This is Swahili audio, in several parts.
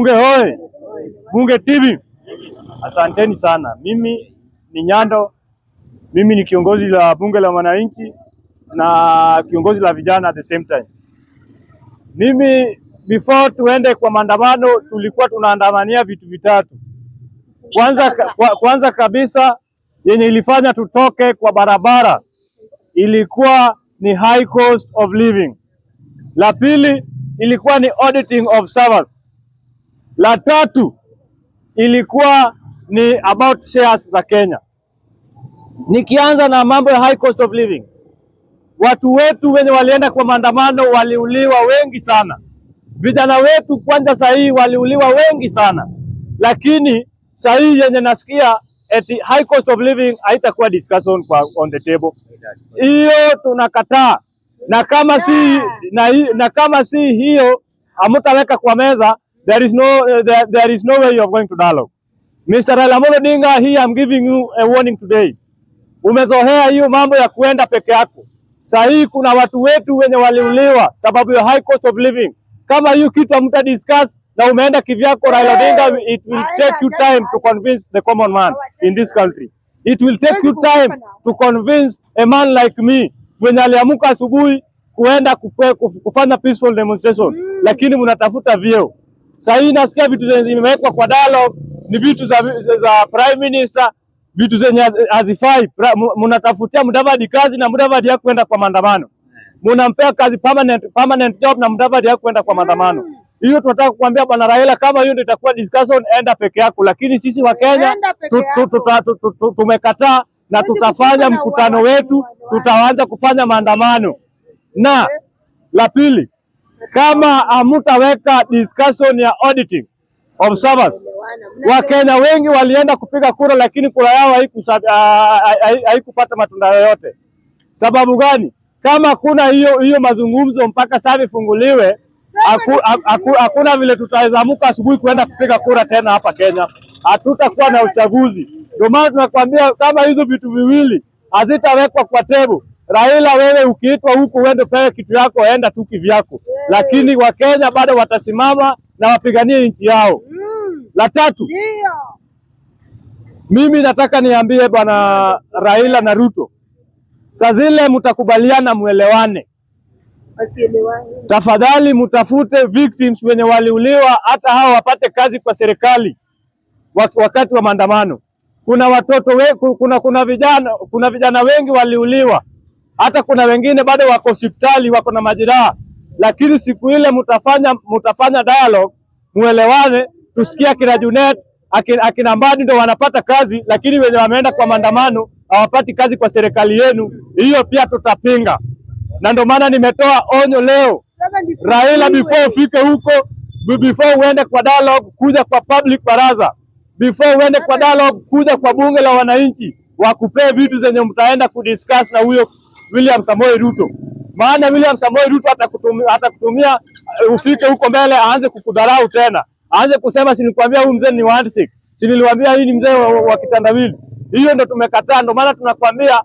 Bunge hoye, Bunge TV. Asanteni sana. Mimi ni Nyando, mimi ni kiongozi la Bunge la Mwananchi na kiongozi la vijana at the same time. Mimi before tuende kwa maandamano tulikuwa tunaandamania vitu vitatu. Kwanza kabisa yenye ilifanya tutoke kwa barabara ilikuwa ni high cost of living. La pili ilikuwa ni auditing of service. La tatu ilikuwa ni about shares za Kenya. Nikianza na mambo ya high cost of living, watu wetu wenye walienda kwa maandamano waliuliwa wengi sana. Vijana wetu kwanza sahii waliuliwa wengi sana, lakini sahii yenye nasikia eti high cost of living haitakuwa discussion on the table. Hiyo tunakataa, na kama si hiyo hamtaweka kwa meza, there is no way you are going to dialogue. Mr. Raila, here I'm giving you a warning today. Umezoea hiyo mambo ya kuenda peke yako. Sahii kuna watu wetu wenye waliuliwa sababu ya high cost of living. Kama hiyo kitu hamta discuss na umeenda kivyako, Raila, it will take you time to convince the common man in this country. It will take you time to convince a man like me mwenye aliamuka asubuhi kuenda kufanya peaceful demonstration, lakini mnatafuta vyeo. Sahii nasikia vitu zenye zimewekwa kwa dialogue ni vitu za prime minister, vitu zenye hazifai. Mnatafutia Mudavadi kazi na Mudavadi yako kwenda kwa maandamano. Munampea kazi permanent job na Mudavadi yako kwenda kwa maandamano. Hiyo tunataka kukuambia bwana Raila, kama hiyo ndio itakuwa discussion, enda peke yako, lakini sisi wa Kenya tumekataa na tutafanya mkutano wetu, tutaanza kufanya maandamano. Na la pili, kama hamtaweka discussion ya auditing of service, Wakenya wengi walienda kupiga kura lakini kura yao haikupata matunda yoyote. Sababu gani? Kama kuna hiyo mazungumzo mpaka sasa ifunguliwe, hakuna vile tutaweza amuka asubuhi kuenda kupiga kura tena hapa Kenya. Hatutakuwa na uchaguzi. Ndio maana tunakwambia kama hizo vitu viwili hazitawekwa kwa table, Raila, wewe ukiitwa huku uende pewe kitu yako, enda tu kivyako. Lakini Wakenya bado watasimama na wapiganie nchi yao. La tatu, mimi nataka niambie bwana Raila na Ruto, saa zile mtakubaliana muelewane. Tafadhali mutafute victims wenye waliuliwa, hata hao wapate kazi kwa serikali wakati wa maandamano. Kuna watoto kuna vijana wengi waliuliwa, hata kuna wengine bado wako hospitali wako na majeraha, lakini siku ile mutafanya dialogue, muelewane, tusikia kina Junet akina Mbadi ndio wanapata kazi, lakini wenye wameenda kwa maandamano hawapati kazi kwa serikali yenu. Hiyo pia tutapinga, na ndio maana nimetoa onyo leo. Raila, before ufike huko, before uende kwa dialogue, kuja kwa public baraza. Before uende kwa dialogue, kuja kwa bunge la wananchi, wakupee vitu zenye mtaenda kudiscuss na huyo William Samoei Ruto. Maana William Samoei Ruto atakutumia ufike huko mbele aanze kukudharau tena. Aanze kusema si nilikwambia huyu mzee ni handshake, si niliwaambia hii ni mzee wa kitandawili. Hiyo ndio tumekataa. Ndio maana tunakwambia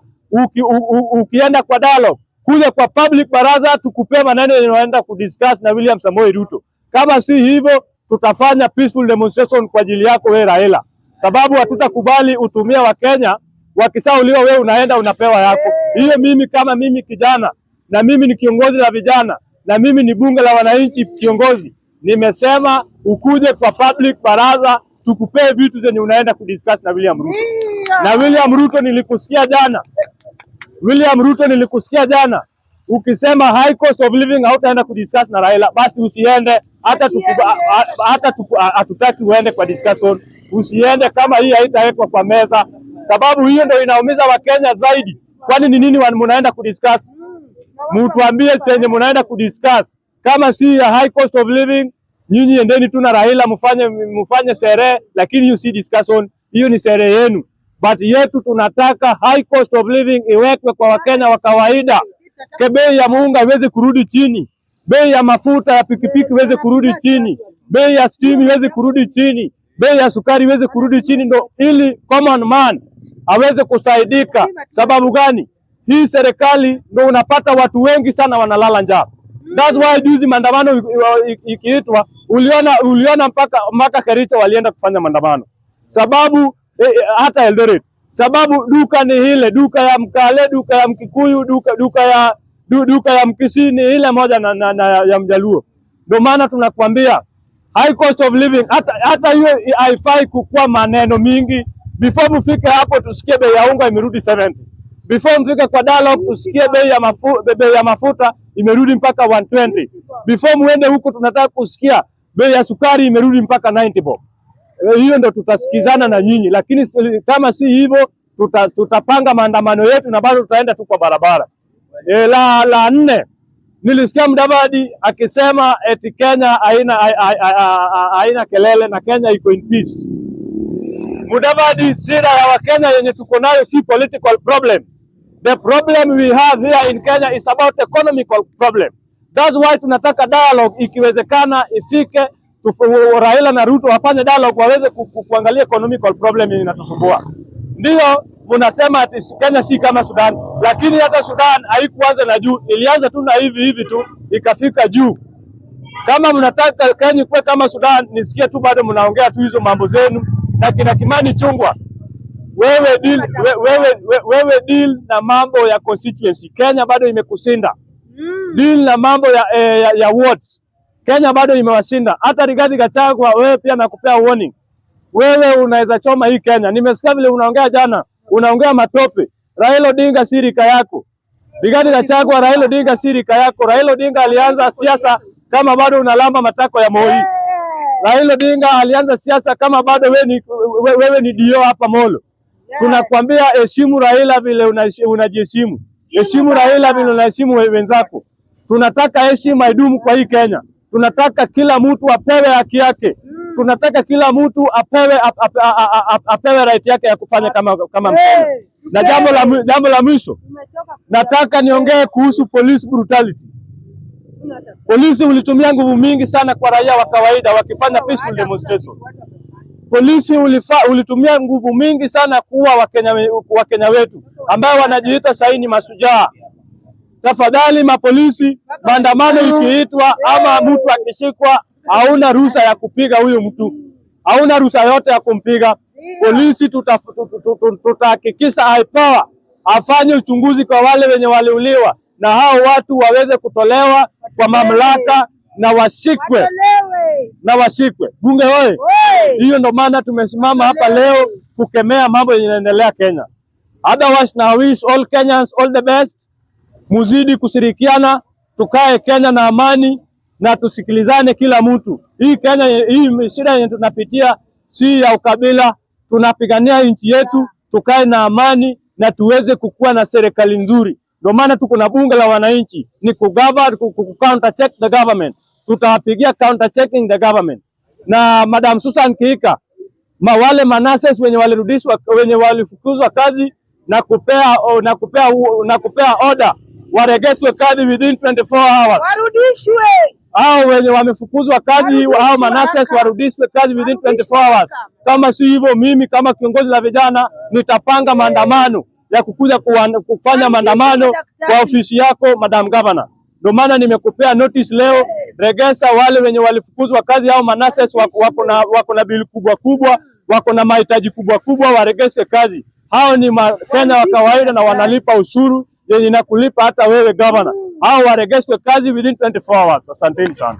ukienda kwa dialogue, kuja kwa public baraza, tukupee maneno yenye unaenda kudiscuss na William Samoei Ruto. Kama si hivyo, tutafanya peaceful demonstration kwa ajili yako wewe Raila, sababu hatutakubali utumia wa Kenya wakisauliwa, wewe unaenda unapewa yako. Hiyo mimi kama mimi kijana, na mimi ni kiongozi la vijana, na mimi ni bunge la wananchi kiongozi, nimesema ukuje kwa public baraza, tukupee vitu zenye unaenda kudiscuss na William Ruto. Na William Ruto nilikusikia jana ukisema high cost of living hautaenda kudiscuss na Raila, basi usiende. Hata hatutaki uende kwa discussion, usiende kama hii haitawekwa kwa meza, sababu hiyo ndio inaumiza Wakenya zaidi. Kwani ni nini mnaenda kudiscuss? Mtuambie chenye mnaenda kudiscuss. Kama si ya high cost of living, nyinyi endeni tu na Raila mfanye sherehe, lakini hiyo si discussion, hiyo ni sherehe yenu. But yetu tunataka high cost of living iwekwe kwa Wakenya wa kawaida. Bei ya muunga iweze kurudi chini, bei ya mafuta ya pikipiki iweze kurudi chini, bei ya steam iweze kurudi chini, bei ya sukari iweze kurudi chini, ndo ili common man aweze kusaidika. Sababu gani? Hii serikali ndo unapata watu wengi sana wanalala njaa. That's why juzi maandamano ikiitwa Uliona mpaka Kericho walienda kufanya maandamano. Sababu hata Eldoret. Sababu duka ni ile, duka ya Mkale, duka ya Mkikuyu, duka ya Mkisii ni ile moja ya Mjaluo. Ndio maana tunakwambia high cost of living, hata hiyo haifai kukua maneno mingi. Before mfike hapo tusikie bei ya unga imerudi 70. Before mfike kwa dialogue tusikie bei ya mafuta imerudi mpaka 120. Before muende huko tunataka kusikia bei ya sukari imerudi mpaka 90 bob. Hiyo ndo tutasikizana na nyinyi, lakini kama si hivyo tutapanga maandamano yetu na bado tutaenda tu kwa barabara. La nne, nilisikia Mudavadi akisema eti Kenya haina kelele na Kenya iko in peace. Mudavadi, sira ya Wakenya yenye tuko nayo si political problems. The problem we have here in Kenya is about economical problem. That's why tunataka dialogue, ikiwezekana ifike Raila na Ruto wafanye dialogue waweze kuangalia economical problem inatusumbua. Ndio mnasema ati Kenya si kama Sudan, lakini hata Sudan haikuanza na juu, ilianza tu na hivi tu ikafika juu. Kama mnataka Kenya kuwe kama Sudan, nisikie tu bado mnaongea tu hizo mambo zenu na kina Kimani Chungwa. Wewe deal na mambo ya constituency. Kenya bado imekusinda. Deal na mambo ya wards. Kenya bado imewashinda. Hata Rigathi Gachagua wewe pia nakupea warning. Wewe unaweza choma hii Kenya. Nimesikia vile unaongea jana, unaongea matope. Raila Odinga si rika yako. Rigathi Gachagua, Raila Odinga si rika yako. Raila Odinga alianza siasa kama bado unalamba matako ya Moi. Raila Odinga alianza siasa kama bado wewe ni dio hapa Molo. Tunakwambia heshimu Raila vile unajiheshimu. Heshimu Raila vile unaheshimu wenzako. Tunataka heshima idumu kwa hii Kenya. Tunataka kila mtu apewe haki yake. Tunataka kila mtu apewe right yake ya kufanya kama Mkenya. Na jambo la mwisho, nataka niongee kuhusu police brutality. Polisi ulitumia nguvu mingi sana kwa raia wa kawaida wakifanya peaceful demonstration. Polisi ulitumia nguvu mingi sana kuua Wakenya wetu ambao wanajiita saini masujaa. Tafadhali mapolisi, maandamano ikiitwa ama mtu akishikwa, hauna ruhusa ya kupiga huyo mtu. Hauna ruhusa yote ya kumpiga. Polisi tutahakikisha haipower afanye uchunguzi kwa wale wenye waliuliwa na hao watu waweze kutolewa kwa mamlaka na washikwe. Bunge hoye! Hiyo ndo maana tumesimama hapa leo kukemea mambo yanaendelea Kenya. Otherwise, na wish all Kenyans all the best. Muzidi kushirikiana, tukae Kenya na amani na tusikilizane kila mtu. Hii Kenya, hii shida yenye tunapitia si ya ukabila, tunapigania nchi yetu, tukae na amani na tuweze kukua na serikali nzuri. Ndio maana tuko na bunge la wananchi, ni counter check the government. Tutawapigia counter checking the government. Na Madam Susan Kihika, wale manases wenye walifukuzwa kazi na kupea order waregeshwe kazi within 24 hours. Warudishwe. Hao wenye wamefukuzwa kazi, hao manases warudishwe kazi within 24 hours. Kama si hivyo, mimi kama kiongozi la vijana nitapanga maandamano ya kukuja kufanya maandamano kwa ofisi yako Madam Governor. Ndio maana nimekupea notice leo, regesa wale wenye walifukuzwa kazi, hao manases wako na bili kubwa, wako na mahitaji kubwa, waregeshwe kazi. Hao ni Wakenya wa kawaida na wanalipa ushuru yenye nakulipa hata wewe governor. Hao waregeshwe kazi within 24 hours. Asanteni sana.